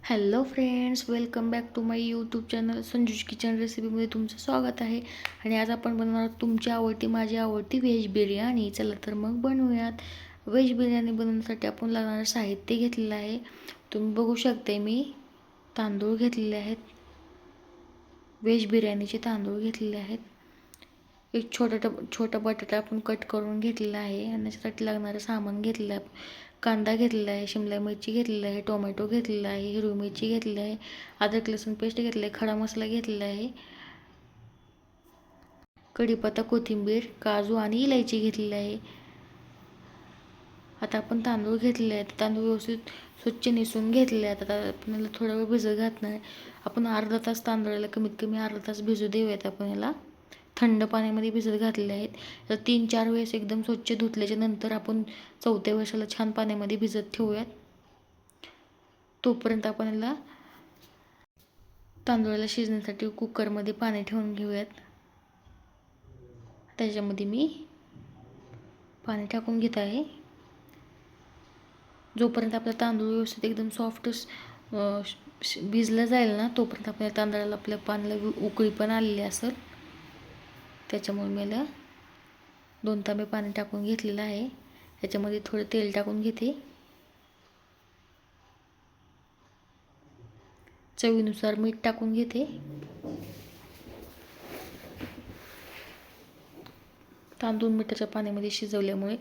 Hello friends, welcome back to my YouTube channel Sanju's kitchen रेसिपीमध्ये तुमचं स्वागत आहे. आणि आज आपण बनवणार तुमची आवडती माझी आवडती व्हेज बिर्याणी. चला तर मग बनवूयात. व्हेज बिर्याणी बनवण्यासाठी आपण लागणारं साहित्य घेतलेलं आहे. तुम्ही बघू शकता मी तांदूळ घेतलेले आहेत. व्हेज बिर्याणीचे तांदूळ घेतलेले आहेत. एक छोटा बटाटा आपण कट करून घेतलेला आहे आणि त्याच्यासाठी लागणारं सामान घेतलेलं आहे. कांदा घेतलेला आहे, शिमला मिरची घेतलेला आहे, टोमॅटो घेतलेला आहे, हिरवी मिरची घेतलेली आहे, अद्रक लसूण पेस्ट घेतलेला आहे, खडा मसाला घेतलेला आहे, कढीपत्ता, कोथिंबीर, काजू आणि इलायची घेतलेली आहे. आता आपण तांदूळ घेतलेले आहेत. तांदूळ व्यवस्थित स्वच्छ निसून घेतले आहेत. आता आपण थोडा वेळ भिजत घातणार आहे. आपण अर्धा तास तांदूळाला कमीत कमी अर्धा तास भिजू देऊयात. आपण याला थंड पाण्यामध्ये भिजत घातलेले आहेत. तर 3-4 वेळेस एकदम स्वच्छ धुतल्याच्या नंतर आपण चौथ्या वेळेसला छान पाण्यामध्ये भिजत ठेवूयात. तोपर्यंत आपण याला तांदूळाला शिजण्यासाठी कुकरमध्ये पाणी ठेवून घेऊयात. त्याच्यामध्ये मी पाणी टाकून घेत आहे. जोपर्यंत आपला तांदूळ व्यवस्थित एकदम सॉफ्ट भिजला जाईल ना, तोपर्यंत आपल्या तांदळाला आपल्या पाण्याला उकळी पण आलेली असेल. त्याच्यामुळे मी याला 2 तांबे पाणी टाकून घेतलेलं आहे. त्याच्यामध्ये थोडं तेल टाकून घेते. चवीनुसार मीठ टाकून घेते. तांदूळ मिठाच्या पाण्यामध्ये शिजवल्यामुळे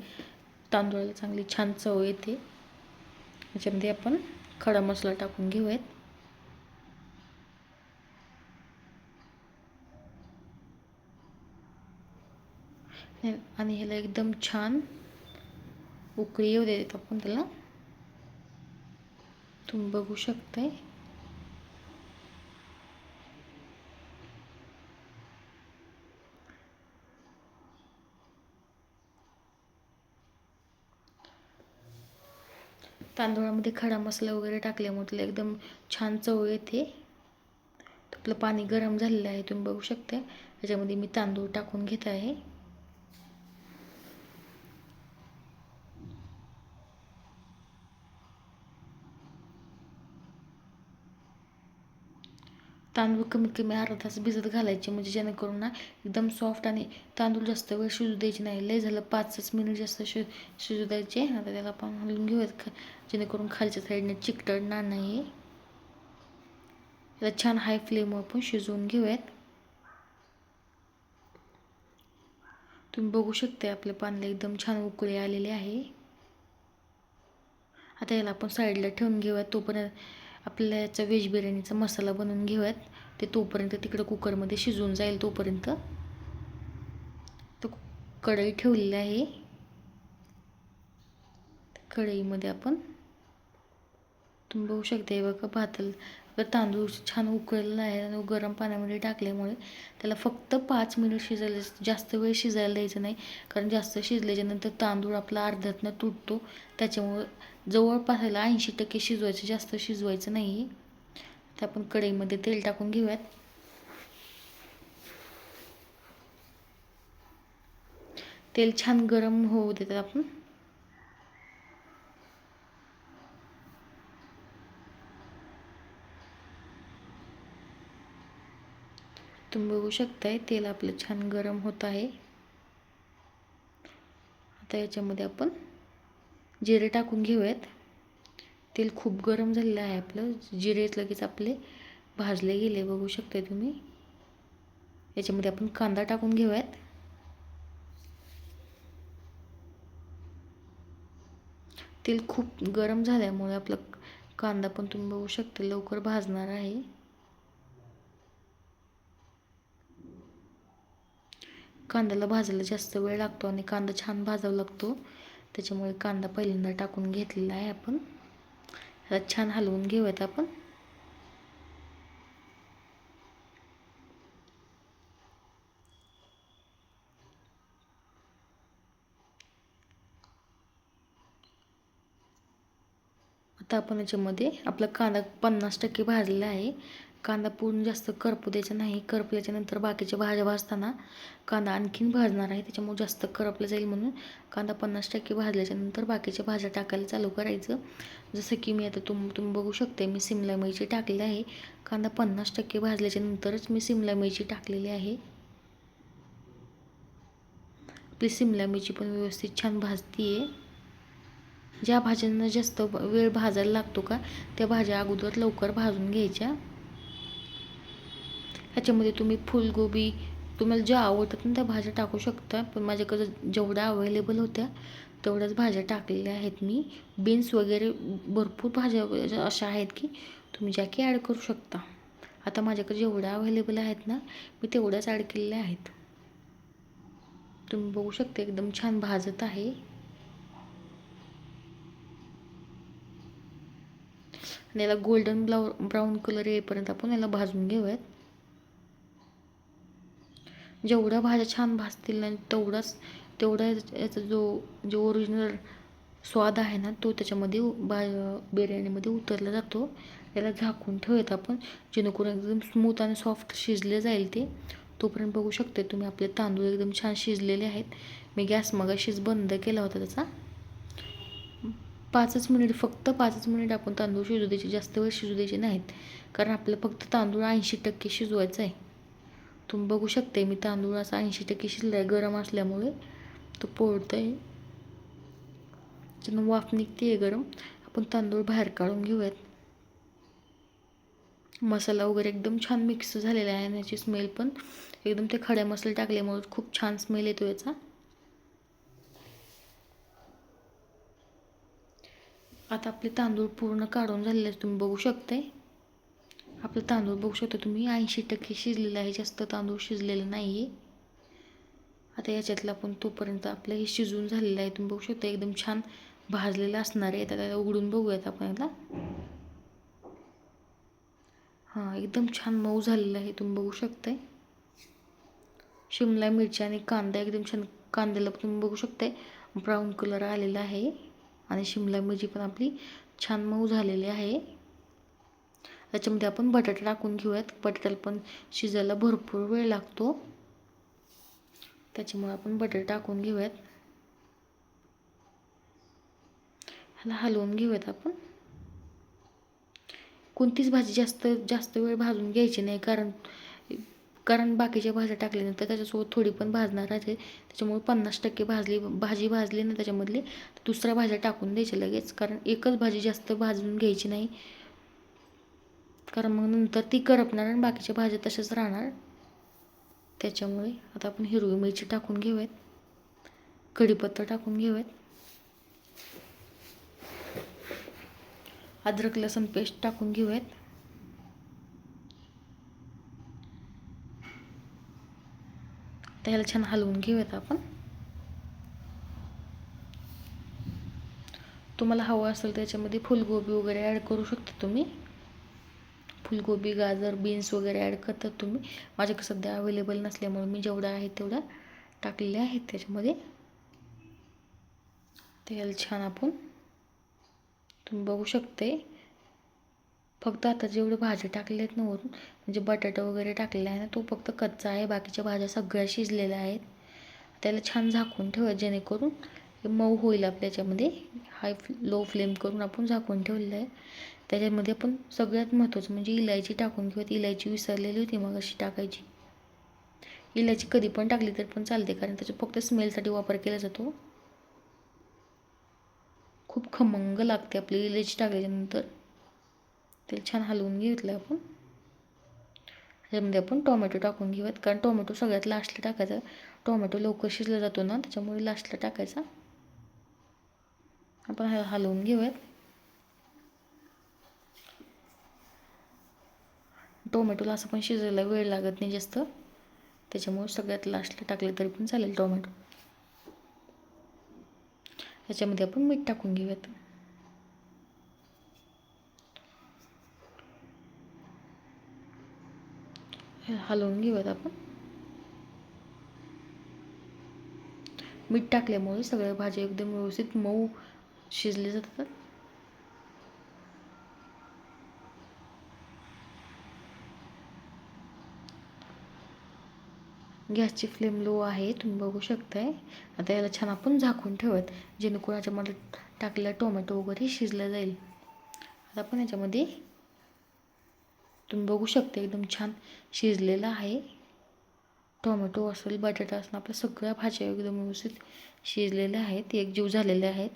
तांदूळाला चांगली छान चव येते. त्याच्यामध्ये आपण खडा मसाला टाकून घेऊयात. आणि ह्याला एकदम छान उकळी येऊ देत आपण त्याला. तुम्ही बघू शकताय. तांदूळामध्ये खडा मसाला वगैरे टाकल्यामुळे त्याला एकदम छान चव येते. आपलं पाणी गरम झालेलं आहे, तुम्ही बघू शकता. त्याच्यामध्ये मी तांदूळ टाकून घेत आहे. तांदूळ कमीत कमी अर्धा तास भिजत घालायचे, म्हणजे जेणेकरून ना एकदम सॉफ्ट. आणि तांदूळ जास्त वेळ शिजू द्यायचे नाही. लय झालं 5-6 मिनिट जास्त शिजू द्यायचे. आता त्याला आपण हलवून घेऊयात, जेणेकरून खालच्या साईडने चिकटणार नाही. त्याला छान हाय फ्लेमवर पण शिजवून घेऊयात. तुम्ही बघू शकता आपल्या पाण्याला एकदम छान उकळी आलेली आहे. आता याला आपण साईडला ठेवून घेऊयात. तोपर्यंत आपल्याला याचा व्हेज बिर्याणीचा मसाला बनवून घेऊयात. ते तोपर्यंत तिकडं कुकरमध्ये शिजून जाईल. तोपर्यंत तो कढई ठेवलेली आहे. कढईमध्ये आपण तुम्ही बघू शकता, हे बघा भाताला तांदूळ छान उकळलेला आहे. आणि गरम पाण्यामध्ये टाकल्यामुळे त्याला फक्त 5 मिनिट शिजायला, जास्त वेळ शिजायला द्यायचं नाही. कारण जास्त शिजल्याच्यानंतर तांदूळ आपला अर्ध्यातनं तुटतो. त्याच्यामुळं जवळपास 80% शिजवायचं, जास्त शिजवायचं नाही. तर आपण कढईमध्ये तेल टाकून घेऊयात. तेल छान गरम होऊ देतात आपण. तुम्ही बघू शकताय तेल आपलं छान गरम होत आहे. आता याच्यामध्ये आपण जिरे टाकून घेऊयात. तेल खूप गरम झालेलं आहे आपलं. जिरे लगेच आपले भाजले गेले, बघू शकताय तुम्ही. याच्यामध्ये आपण कांदा टाकून घेऊयात. तेल खूप गरम झाल्यामुळे आपला कांदा पण तुम्ही बघू शकता लवकर भाजणार आहे. कांद्याला भाजायला जास्त वेळ लागतो आणि कांदा छान भाजावा लागतो. त्याच्यामुळे कांदा पहिल्यांदा टाकून घेतलेला आहे आपण. ह्याला छान हलवून घेऊयात आपण. आता आपण याच्यामध्ये आपला कांदा 50% भाजलेला आहे. कांदा पूर्ण जास्त करपू द्यायचा नाही. करपल्याच्यानंतर बाकीच्या भाज्या भाजताना कांदा आणखीन भाजणार आहे, त्याच्यामुळे जास्त करपलं जाईल म्हणून कांदा 50% भाजल्याच्यानंतर बाकीच्या भाज्या टाकायला चालू करायचं. जसं की मी आता तुम्ही बघू शकते, मी शिमला मिरची टाकलेली आहे. कांदा 50% भाजल्याच्यानंतरच मी शिमला मिरची टाकलेली आहे. आपली शिमला मिरची पण व्यवस्थित छान भाजती आहे. ज्या भाज्यांना जास्त वेळ भाजायला लागतो का त्या भाज्या अगोदर लवकर भाजून घ्यायच्या. ह्याच्यामध्ये तुम्ही फुलगोबी तुम्हाला ज्या आवडतात ना त्या भाज्या टाकू शकता, पण माझ्याकडे जेवढ्या अवेलेबल होत्या तेवढ्याच भाज्या टाकलेल्या आहेत मी. बीन्स वगैरे भरपूर भाज्या अशा आहेत की तुम्ही ज्या की ॲड करू शकता. आता माझ्याकडे जेवढ्या अवेलेबल आहेत ना मी तेवढ्याच ॲड केलेल्या आहेत. तुम्ही बघू शकता एकदम छान भाजत आहे. याला गोल्डन ब्राऊन कलर येईपर्यंत आपण याला भाजून घेऊयात. जेवढ्या भाज्या छान भाजतील ना तेवढा याचा जो ओरिजिनल स्वाद आहे ना तो त्याच्यामध्ये बिर्याणीमध्ये उतरला जातो. याला झाकून ठेवूयात आपण, जेणेकरून एकदम स्मूथ आणि सॉफ्ट शिजले जाईल ते. तोपर्यंत बघू शकते तुम्ही आपले तांदूळ एकदम छान शिजलेले आहेत. मी गॅस मगाशीच बंद केला होता त्याचा. 5च मिनिट, फक्त 5च मिनिट आपण तांदूळ शिजू द्यायचे, जास्त वेळ शिजू द्यायचे नाहीत, कारण आपल्याला फक्त तांदूळ 80% शिजवायचं आहे. तुम्ही बघू शकते मी तांदूळ असा 80% शिजला आहे. गरम असल्यामुळे तो पोळतं आहे, त्यानं वाफ निघते आहे गरम. आपण तांदूळ बाहेर काढून घेऊयात. मसाला वगैरे एकदम छान मिक्स झालेला आहे आणि याची स्मेल पण एकदम, ते खडे मसाले टाकल्यामुळे खूप छान स्मेल येतो याचा. आता आपले तांदूळ पूर्ण काढून झालेले तुम्ही बघू शकताय. आपलं तांदूळ बघू शकता तुम्ही 80% शिजलेलं आहे, जास्त तांदूळ शिजलेलं नाही आहे. आता याच्यातलं आपण तोपर्यंत आपलं हे शिजून झालेलं आहे, तुम्ही बघू शकता एकदम छान भाजलेलं असणार आहे. आता त्याला उघडून बघूयात आपण याला. हां, एकदम छान मऊ झालेलं आहे, तुम्ही बघू शकताय. शिमला मिरची आणि कांदा एकदम छान, कांद्याला तुम्ही बघू शकताय ब्राऊन कलर आलेला आहे आणि शिमला मिरची पण आपली छान मऊ झालेली आहे. त्याच्यामध्ये आपण बटाटा टाकून घेऊयात. बटाट्याला पण शिजायला भरपूर वेळ लागतो, त्याच्यामुळे आपण बटाटा टाकून घेऊयात. ह्याला हलवून घेऊयात आपण. कोणतीच भाजी जास्त वेळ भाजून घ्यायची नाही, कारण बाकीच्या भाज्या टाकल्यानंतर त्याच्यासोबत थोडी पण भाजणार आहे, त्याच्यामुळे 50% भाजी भाजली ना त्याच्यामधली, दुसऱ्या भाज्या टाकून द्यायच्या लगेच, कारण एकच भाजी जास्त भाजून घ्यायची नाही, कारण मग नंतर ती करपणार आणि बाकीच्या भाज्या तशाच राहणार. त्याच्यामुळे आता आपण हिरवी मिरची टाकून घेऊयात, कढीपत्ता टाकून घेऊयात, अद्रक लसूण पेस्ट टाकून घेऊयात. त्याला छान हलवून घेऊयात आपण. तुम्हाला हवं असेल त्याच्यामध्ये फुलगोबी वगैरे ॲड करू शकता तुम्ही. फुलगोबी, गाजर, बीन्स वगैरे ॲड करतात तुम्ही. माझ्याकडे सध्या अवेलेबल नसल्यामुळे मी जेवढा आहे तेवढा टाकलेले आहेत त्याच्यामध्ये. त्याला छान आपण तुम्ही बघू शकते. फक्त आता जेवढे भाज्या टाकलेल्या आहेत ना वरून, म्हणजे बटाटा वगैरे टाकलेला आहे ना तो फक्त कच्चा आहे, बाकीच्या भाज्या सगळ्या शिजलेल्या आहेत. त्याला छान झाकून ठेवा, जेणेकरून हे मऊ होईल आपल्या याच्यामध्ये. लो फ्लेम करून आपण झाकून ठेवलेलं आहे. त्याच्यामध्ये आपण सगळ्यात महत्त्वाचं म्हणजे इलायची टाकून घेऊयात. इलायची विसरलेली होती मग अशी टाकायची. इलायची कधी पण टाकली तर पण चालते, कारण त्याचा फक्त स्मेलसाठी वापर केला जातो. खूप खमंग लागते आपली इलायची टाकल्याच्यानंतर. त्याला छान हलवून घेतलं आपण. त्याच्यामध्ये आपण टोमॅटो टाकून घेऊयात, कारण टोमॅटो सगळ्यात लास्टला टाकायचा. टोमॅटो लवकर शिजला जातो ना, त्याच्यामुळे लास्टला टाकायचा. आपण हलवून घेऊयात. टोमॅटोला असं पण शिजायला वेळ लागत नाही जास्त, त्याच्यामुळे सगळ्यात लास्टला टाकले तरी पण चालेल टोमॅटो. त्याच्यामध्ये आपण मीठ टाकून घेऊयात. हलवून घेऊयात आपण. मीठ टाकल्यामुळे सगळ्या भाज्या एकदम व्यवस्थित मऊ शिजले जातात. गॅसची फ्लेम लो आहे, तुम्ही बघू शकताय. आता याला छान आपण झाकून ठेवत, जेणेकरून याच्यामध्ये टाकलेला टोमॅटो वगैरे शिजला जाईल. आता आपण याच्यामध्ये तुम्ही बघू शकता एकदम छान शिजलेला आहे. टोमॅटो असेल, बटाटा असेल, आपल्या सगळ्या भाज्या एकदम व्यवस्थित शिजलेल्या आहेत, एकजीव झालेल्या आहेत.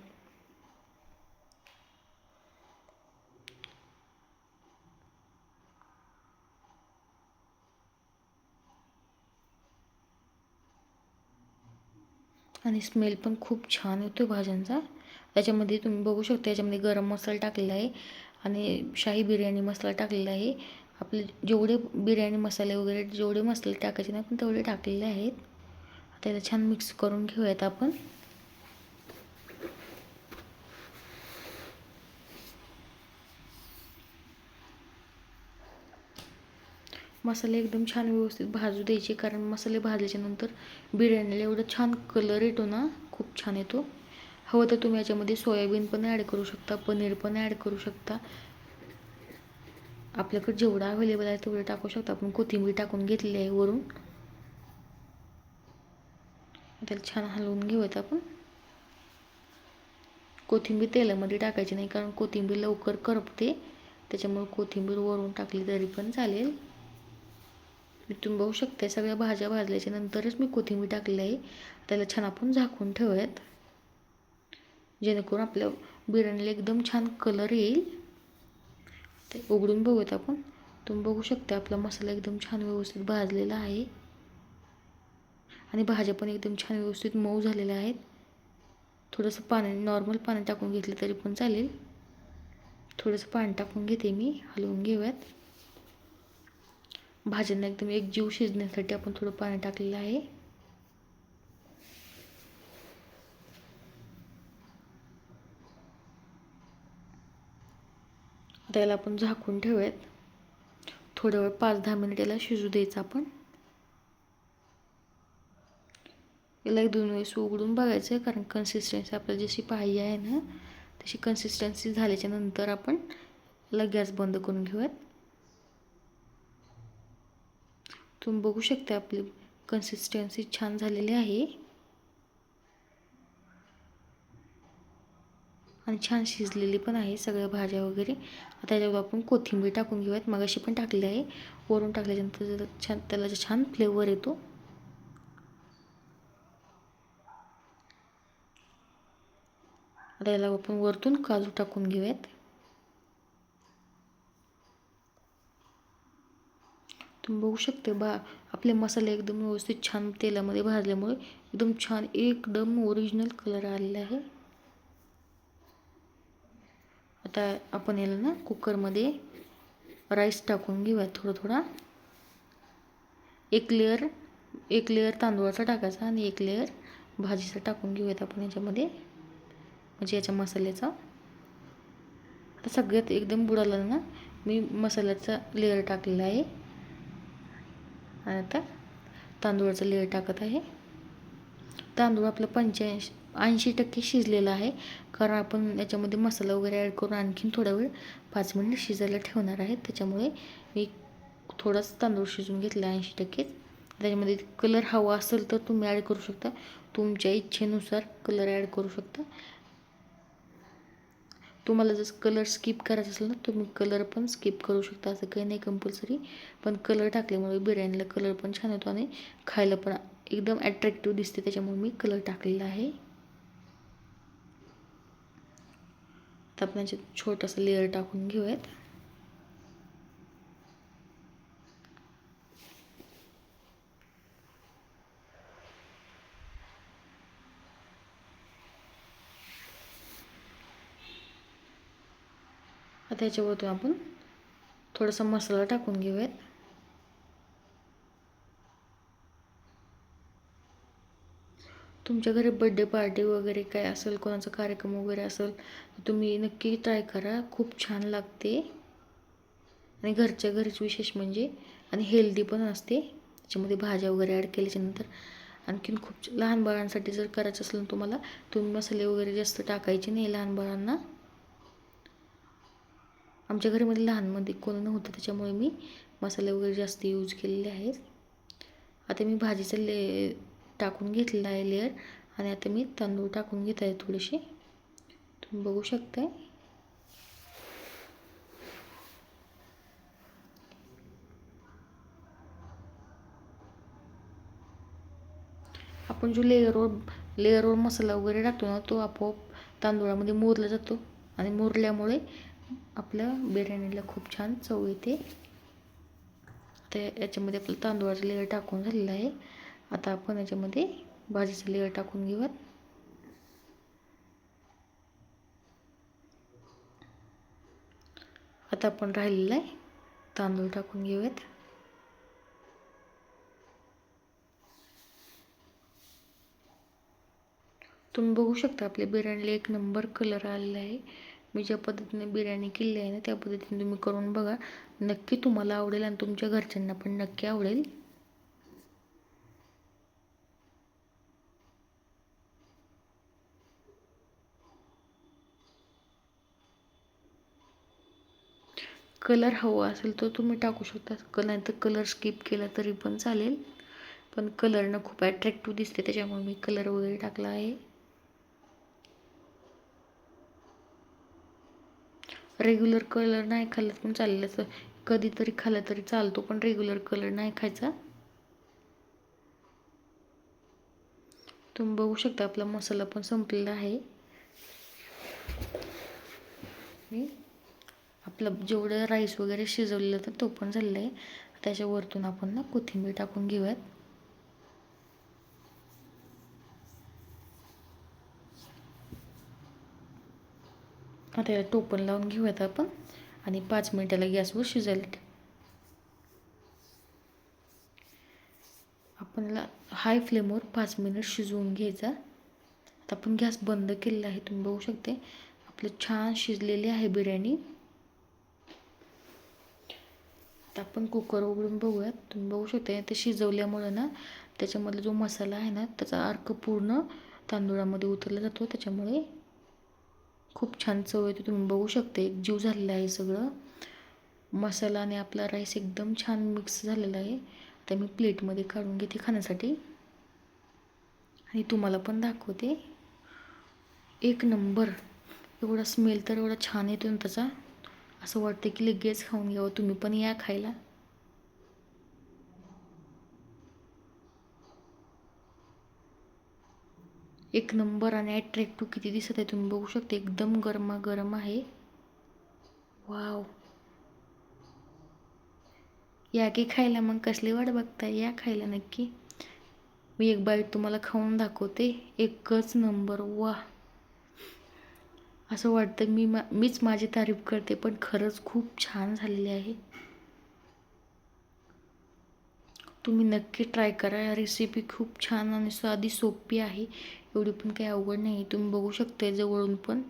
आणि स्मेल पण खूप छान येतो भाज्यांचा. त्याच्यामध्ये तुम्ही बघू शकता, याच्यामध्ये गरम मसाला टाकलेला आहे आणि शाही बिर्याणी मसाला टाकलेला आहे. आपले जेवढे बिर्याणी मसाले वगैरे जेवढे मसाले टाकायचे ना, आपण तेवढे टाकलेले आहेत. आता याला छान मिक्स करून घेऊयात आपण. मसाले एकदम छान व्यवस्थित भाजू द्यायचे, कारण मसाले भाजल्याच्या नंतर बिर्याणीला एवढं छान कलर येतो ना, खूप छान येतो. हवं तर तुम्ही याच्यामध्ये सोयाबीन पण ॲड करू शकता, पनीर पण ॲड करू शकता. आपल्याकडे जेवढं अवेलेबल आहे तेवढं टाकू शकता. आपण कोथिंबीर टाकून घेतलेली आहे वरून. त्याला छान हलवून घेऊयात आपण. कोथिंबीर तेलामध्ये टाकायची नाही, कारण कोथिंबीर लवकर करपते, त्याच्यामुळे कोथिंबीर वरून टाकली तरी पण चालेल. तुम्ही बघू शकता सगळ्या भाज्या भाजल्याच्या नंतरच मी कोथिंबीर टाकलेली आहे. त्याला छान आपण झाकून ठेवूयात, जेणेकरून आपल्या बिर्याणीला एकदम छान कलर येईल. ते उघडून बघूयात आपण. तुम्ही बघू शकता आपला मसाला एकदम छान व्यवस्थित भाजलेला आहे आणि भाज्या पण एकदम छान व्यवस्थित मऊ झालेल्या आहेत. थोडंसं पाणी, नॉर्मल पाणी टाकून घेतलं तरी पण चालेल. थोडंसं पाणी टाकून घेते मी, हलवून घेऊयात. भाज्यांना एकदम एकजीव शिजण्यासाठी आपण थोडं पाणी टाकलेलं आहे. त्याला आपण झाकून ठेवूयात. थोड्या वेळ 5-10 मिनिट याला शिजू द्यायचं आपण. याला 1-2 वेळेस उघडून बघायचं, कारण कन्सिस्टन्सी आपल्याला जशी पाहिजे आहे ना, तशी कन्सिस्टन्सी झाल्याच्या नंतर आपण याला गॅस बंद करून घेऊयात. तुम्ही बघू शकता आपली कन्सिस्टन्सी छान झालेली आहे आणि छान शिजलेली पण आहे सगळ्या भाज्या वगैरे. आता त्याच्यावर आपण कोथिंबीर टाकून घेऊयात. मगाशी पण टाकलेली आहे. वरून टाकल्याच्यानंतर छान त्याला छान फ्लेवर येतो. आता याला आपण वरतून काजू टाकून घेऊयात. तुम्ही बघू शकता आपले मसाले एकदम व्यवस्थित छान तेलामध्ये भाजल्यामुळे एकदम छान एकदम ओरिजिनल कलर आलेला आहे. आता आपण याला ना कुकरमध्ये राईस टाकून घेऊयात थोडा थोडा. एक लेअर तांदूळाचा टाकायचा आणि एक लेअर भाजीचा टाकून घेऊयात आपण याच्यामध्ये, म्हणजे याच्या मसाल्याचा. आता सगळ्यात एकदम बुडाला ना मी मसाल्याचा लेअर टाकलेला आहे आणि आता तांदूळाचा लेअर टाकत आहे. तांदूळ आपलं 85-80% शिजलेला आहे, कारण आपण याच्यामध्ये मसाला वगैरे ॲड करून आणखीन थोडा वेळ 5 मिनिट शिजायला ठेवणार आहे. त्याच्यामुळे मी थोडाच तांदूळ शिजून घेतला 80%. त्याच्यामध्ये कलर हवा असेल तर तुम्ही ॲड करू शकता, तुमच्या इच्छेनुसार कलर ॲड करू शकता. तुम्हाला जर कलर स्किप करायचा असेल ना, तुम्ही कलर पण स्किप करू शकता, असं काही नाही कंपल्सरी. पण कलर टाकल्यामुळे बिर्याणीला कलर पण छान येतो आणि खायला पण एकदम अट्रॅक्टिव्ह दिसते, त्याच्यामुळे मी कलर टाकलेला आहे. तर आपण याच्यात छोटासा लेअर टाकून घेऊयात. आता याच्यावरतून आपण थोडासा मसाला टाकून घेऊयात. तुमच्या घरी बड्डे पार्टी वगैरे काय असेल, कोणाचा कार्यक्रम वगैरे असेल तर तुम्ही नक्की ट्राय करा, खूप छान लागते आणि घरच्या घरीच विशेष म्हणजे, आणि हेल्दी पण असते. त्याच्यामध्ये भाज्या वगैरे ॲड केल्याच्यानंतर आणखीन खूप लहान बाळांसाठी जर करायचं असेल ना तुम्हाला, तुम्ही मसाले वगैरे जास्त टाकायचे नाही लहान बाळांना. आमच्या घरामध्ये लहानमध्ये कोणी नव्हतं, त्याच्यामुळे मी मसाले वगैरे जास्त यूज केलेले आहेत. आता मी भाजीचं टाकून घेतलेलं आहे लेअर आणि आता मी तांदूळ टाकून घेत आहे थोडेसे, तुम्ही बघू शकताय. आपण जो लेअरवर मसाला वगैरे टाकतो ना, तो आपोआप तांदूळामध्ये मुरला जातो आणि मुरल्यामुळे आपल्या बिर्याणीला खूप छान चव येते. तर याच्यामध्ये आपलं तांदूळाचं लेअर टाकून झालेलं आहे. आता आपण याच्यामध्ये भाजीचं लेअर टाकून घेऊयात. आता आपण राहिलेलं आहे तांदूळ टाकून घेऊयात. तुम्ही बघू शकता आपल्या बिर्याणीला एक नंबर कलर आलेला आहे. मी ज्या पद्धतीने बिर्याणी केली आहे ना, त्या पद्धतीने तुम्ही करून बघा. नक्की तुम्हाला आवडेल आणि तुमच्या घरच्यांना पण नक्की आवडेल. कलर हवा असेल तर तुम्ही टाकू शकता, नाही तर कलर स्किप केला तरी पण चालेल. पण कलरनं खूप अट्रॅक्टिव्ह दिसते, त्याच्यामुळे मी कलर वगैरे टाकला आहे. रेग्युलर कलर नाही खाल्ला पण चालेल, असं कधीतरी खाल्ला तरी चालतो, पण रेग्युलर कलर नाही खायचा. तुम्ही बघू शकता आपला मसाला पण संपलेला आहे. आपलं जेवढं राईस वगैरे शिजवलेलं तर तो पण झालेला आहे. त्याच्या वरतून आपण ना कोथिंबीर टाकून घेऊयात. आता याला टोपण लावून घेऊयात आपण आणि 5 मिनिटाला गॅसवर शिजायला आपणला हाय फ्लेमवर 5 मिनिट शिजवून घ्यायचा. आता आपण गॅस बंद केलेला आहे. तुम्ही बघू शकते आपलं छान शिजलेली आहे बिर्याणी. आता आपण कुकर उघडून बघूयात. तुम्ही बघू शकता ते शिजवल्यामुळं ना त्याच्यामधला जो मसाला आहे ना, त्याचा अर्क पूर्ण तांदूळामध्ये उतरला जातो, त्याच्यामुळे खूप छान चव येते. तुम्ही बघू शकता एक जीव झालेला आहे सगळं. मसाला आणि आपला राईस एकदम छान मिक्स झालेला आहे. आता मी प्लेटमध्ये काढून घेते खाण्यासाठी आणि तुम्हाला पण दाखवते. एक नंबर, एवढा स्मेल तर एवढा छान येतो ना त्याचा, असं वाटतं की लगेच खाऊन घ्यावं. तुम्ही पण या खायला. एक नंबर आणि अट्रॅक्टिव्ह किती दिसत आहे तुम्ही बघू शकता. एकदम गरमागरम आहे. वाव, या की खायला. मग कसली वाट बघताय, या खायला नक्की. मी एक बाईट तुम्हाला खाऊन दाखवते. एकच नंबर. वा, असं वाटतं मीच माझी तारीफ करते, पण खरंच खूप छान झालेली आहे. तुम्ही नक्की ट्राय करा. रेसिपी खूप छान आणि साधी सोपी आहे, एवढी पण काही अवघड नाही. तुम्ही बघू शकता जवळून पण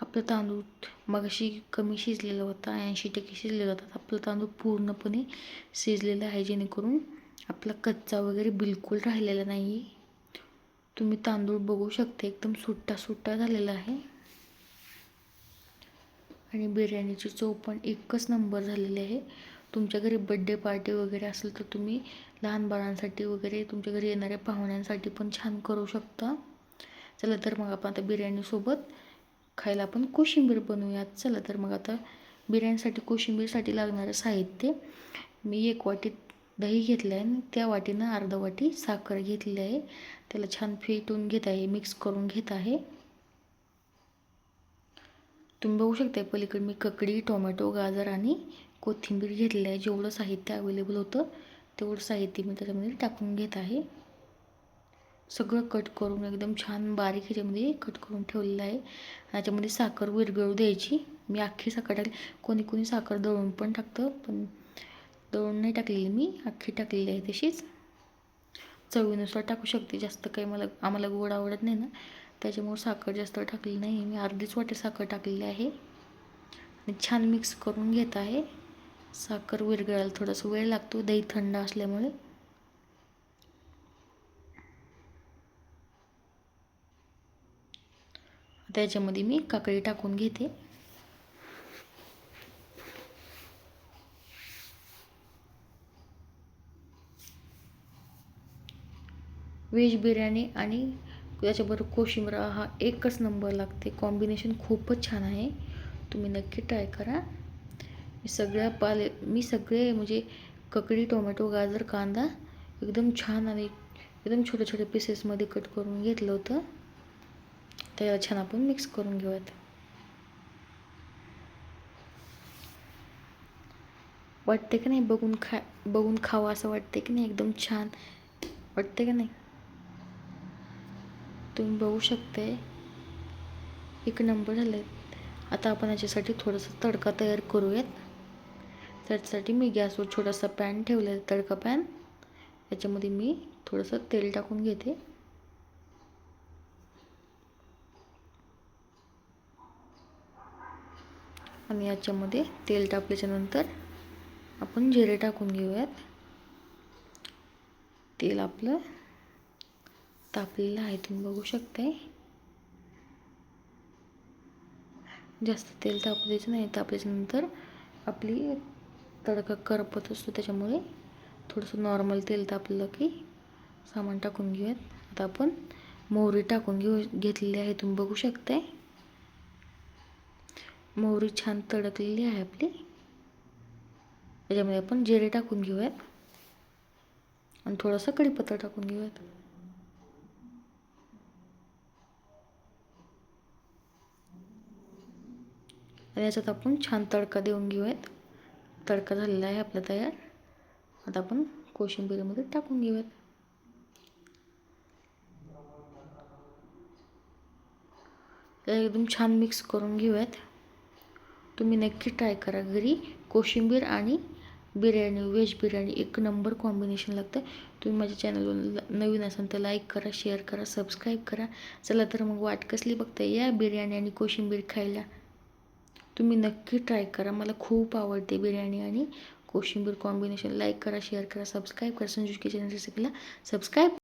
आपलं तांदूळ मगाशी कमी शिजलेला होता, 80% शिजलेला होता. आपलं तांदूळ पूर्णपणे शिजलेलं आहे, जेणेकरून आपला कच्चा वगैरे बिलकुल राहिलेला नाही. तुम्ही तांदूळ बघू शकता एकदम सुट्टा सुट्टा झालेला आहे आणि बिर्याणीची चव पण एकच नंबर झालेली आहे. तुमच्या घरी बड्डे पार्टी वगैरे असेल तर तुम्ही लहान बाळांसाठी वगैरे तुमच्या घरी येणाऱ्या पाहुण्यांसाठी पण छान करू शकता. चला तर मग आपण आता बिर्याणीसोबत खायला आपण कोशिंबीर बनवूयात. चला तर मग आता बिर्याणीसाठी कोशिंबीरसाठी लागणारं साहित्य, मी 1 वाटी दही घेतलं आहे आणि त्या वाटीनं अर्धा वाटी साखर घेतलेली आहे. त्याला छान फेटून घेत आहे, मिक्स करून घेत आहे. तुम्ही बघू शकता पलीकडे मी ककडी, टोमॅटो, गाजर आणि कोथिंबीर घेतलेलं आहे. जेवढं साहित्य अवेलेबल होतं तेवढं साहित्य मी त्याच्यामध्ये टाकून घेत आहे. सगळं कट करून एकदम छान बारीक ह्याच्यामध्ये कट करून ठेवलेलं आहे. याच्यामध्ये साखर विरघळू द्यायची. मी अख्खी साखर टाकली. कोणी कोणी साखर दळून पण टाकतं, पण दळून नाही टाकलेली, मी अख्खी टाकलेली आहे. तशीच चवीनुसार टाकू शकते. जास्त काही आम्हाला गोड आवडत नाही ना, त्याच्यामुळे साखर जास्त टाकली नाही. मी अर्धीच वाटी साखर टाकलेली आहे आणि छान मिक्स करून घेत आहे. साखर विरघळायला थोडासा वेळ लागतो, दही थंड असल्यामुळे. त्याच्यामध्ये मी काकडी टाकून घेते. व्हेज बिर्याणी आणि त्याच्याबरोबर कोशिंबीर हा एकच नंबर लागते. कॉम्बिनेशन खूपच छान आहे. तुम्ही नक्की ट्राय करा. मी सगळे म्हणजे ककडी, टोमॅटो, गाजर, कांदा एकदम छान आणि एकदम छोट्या छोट्या पीसेसमध्ये कट करून घेतलं होतं. त्याला छान आपण मिक्स करून घेऊयात. वाटते की नाही बघून खावं असं वाटते की नाही, एकदम छान वाटते की नाही. तुम्ही बघू शकते एक नंबर झाले. आता आपण याच्यासाठी थोडासा तडका तयार करूयात. त्याच्यासाठी मी गॅसवर छोटासा पॅन ठेवला आहे, तडका पॅन. याच्यामध्ये मी थोडंसं तेल टाकून घेते. आणि याच्यामध्ये तेल टाकल्याच्यानंतर आपण जिरे टाकून घेऊयात. तेल आपलं तापलेलं आहे, तुम्ही बघू शकताय. जास्त तेल तापू द्यायचं नाही. तापल्याच्यानंतर आपली तडका करपत असतो, त्याच्यामुळे थोडंसं नॉर्मल तेल तापलं की सामान टाकून घेऊयात. आता आपण मोहरी टाकून घेतलेली आहे, तुम्ही बघू शकताय. मोहरी छान तडकलेली आहे आपली. त्याच्यामध्ये आपण जिरे टाकून घेऊयात आणि थोडासा कढीपत्ता टाकून घेऊयात. आणि याच्यात आपण छान तडका देऊन घेऊयात. तडका झालेला आहे आपला तयार. आता आपण कोशिंबीरमध्ये टाकून घेऊयात. त्याला एकदम छान मिक्स करून घेऊयात. तुम्ही नक्की ट्राय करा घरी. कोशिंबीर आणि बिर्याणी, व्हेज बिर्याणी एक नंबर कॉम्बिनेशन लागतं. तुम्ही माझ्या चॅनलवर नवीन असाल तर लाईक करा, शेअर करा, सबस्क्राईब करा. चला तर मग वाट कसली बघता, या बिर्याणी आणि कोशिंबीर खायला. तुम्ही नक्की ट्राय करा. मला खूप आवडते बिर्याणी आणि कोशिंबीर कॉम्बिनेशन. लाईक करा, शेअर करा, सबस्क्राईब करा. संजूश किचन रेसिपीला सबस्क्राईब